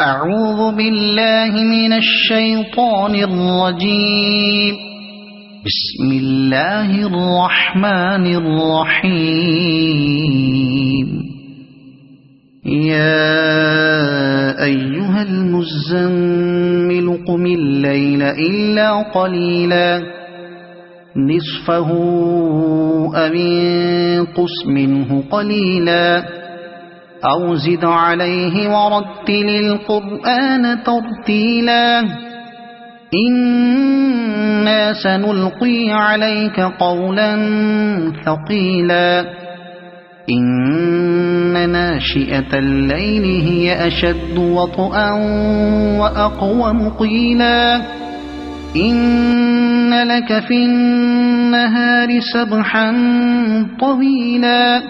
أعوذ بالله من الشيطان الرجيم. بسم الله الرحمن الرحيم. يا أيها المزمل قم الليل إلا قليلا نصفه أو انقص منه قليلا أو زد عليه ورتل القرآن ترتيلا إنا سنلقي عليك قولا ثقيلا إن ناشئة الليل هي أشد وطئا وأقوم قيلا إن لك في النهار سبحا طويلا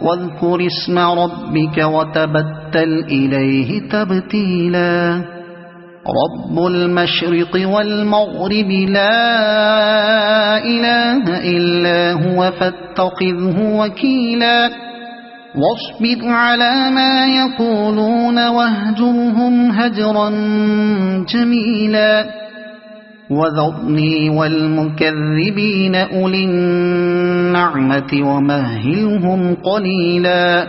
واذكر اسم ربك وتبتل إليه تبتيلا رب المشرق والمغرب لا إله إلا هو فاتخذه وكيلا واصبر على ما يقولون واهجرهم هجرا جميلا وذرني والمكذبين أولي النعمة ومهلهم قليلا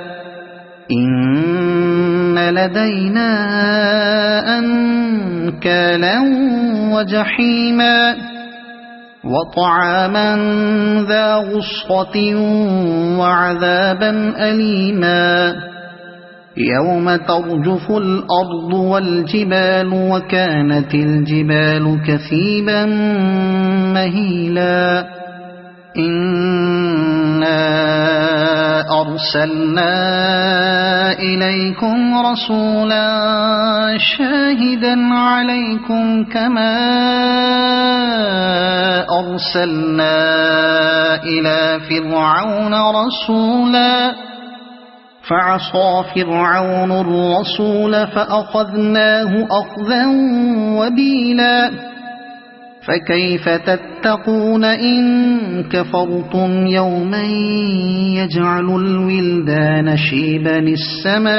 إن لدينا أنكالا وجحيما وطعاما ذا غصة وعذابا أليما يوم ترجف الأرض والجبال وكانت الجبال كثيبا مهيلا إنا أرسلنا إليكم رسولا شاهدا عليكم كما أرسلنا إلى فرعون رسولا فعصى فرعون الرسول فأخذناه أخذا وبيلا فكيف تتقون إن كفرتم يوما يجعل الولدان شيبا السماء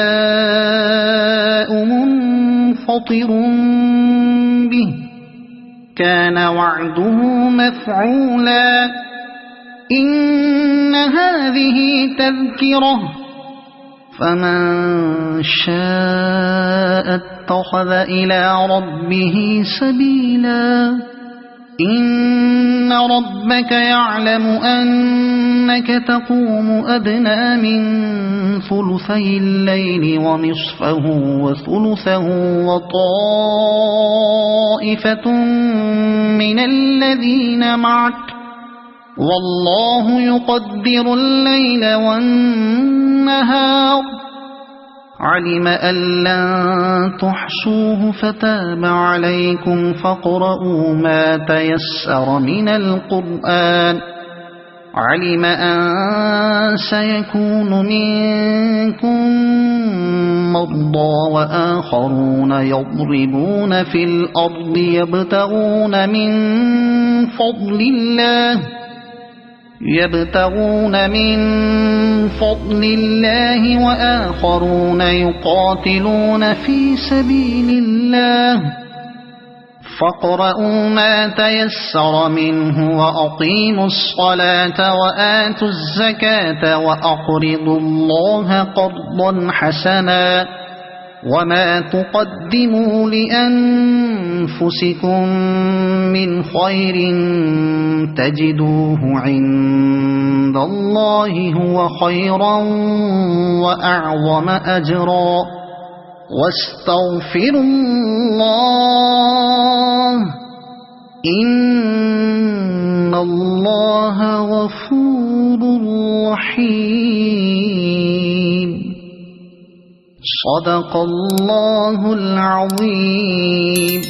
منفطر به كان وعده مفعولا إن هذه تذكرة فمن شاء اتخذ إلى ربه سبيلا إن ربك يعلم أنك تقوم أدنى من ثلثي الليل ونصفه وثلثه وطائفة من الذين معك والله يقدر الليل والنهار علم أن لن تحصوه فتاب عليكم فاقرؤوا ما تيسر من القرآن علم أن سيكون منكم مرضى وآخرون يضربون في الأرض يبتغون من فضل الله وآخرون يقاتلون في سبيل الله فاقرؤوا ما تيسر منه وأقيموا الصلاة وآتوا الزكاة وأقرضوا الله قرضا حسنا وما تقدموا لأنفسكم من خير تجدوه عند الله هو خيرا وأعظم أجرا واستغفروا الله إن الله غفور رحيم صدق الله العظيم.